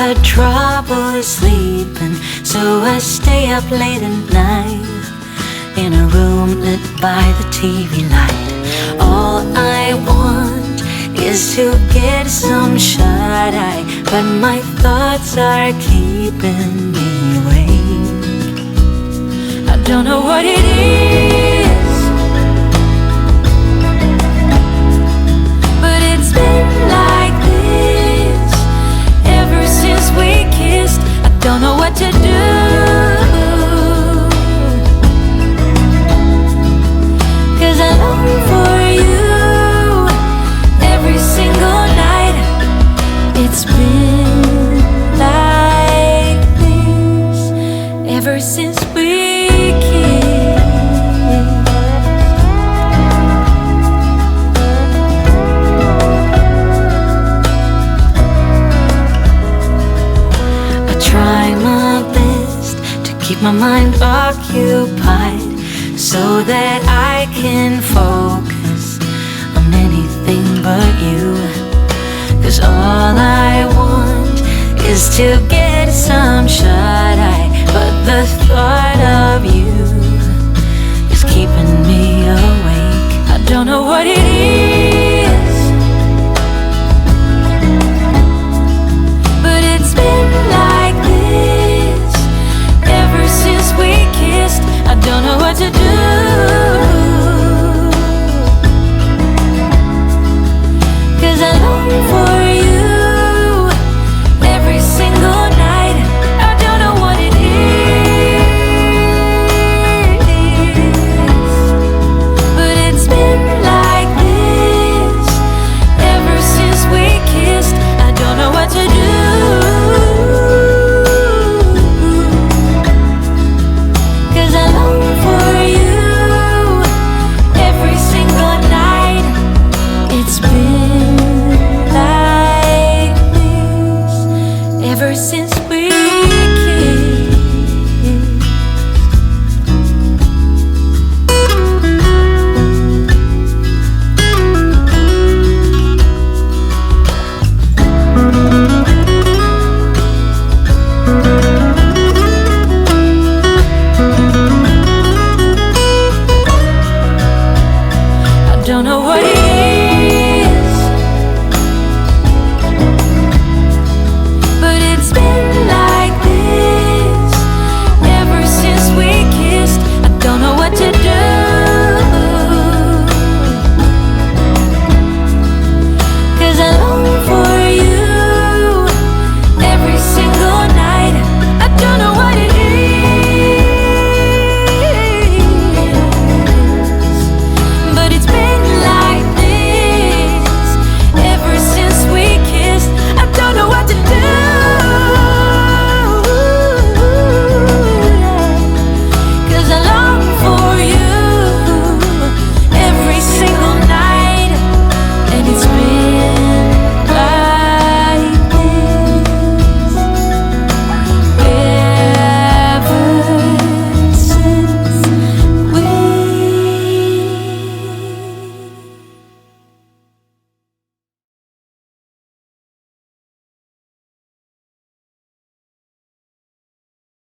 had trouble sleeping, so I stay up late at night in a room lit by the TV light. All I want is to get some shut-eye, but my thoughts are keeping me awake. I don't know what it is, but it's been like this ever since we kissed. I don't know what to do, 'cause I long for you every single night. It's been like this ever since we kissed. I try my best to keep my mind occupied so that I can focus on anything but you. 'Cause all I want is to get some shut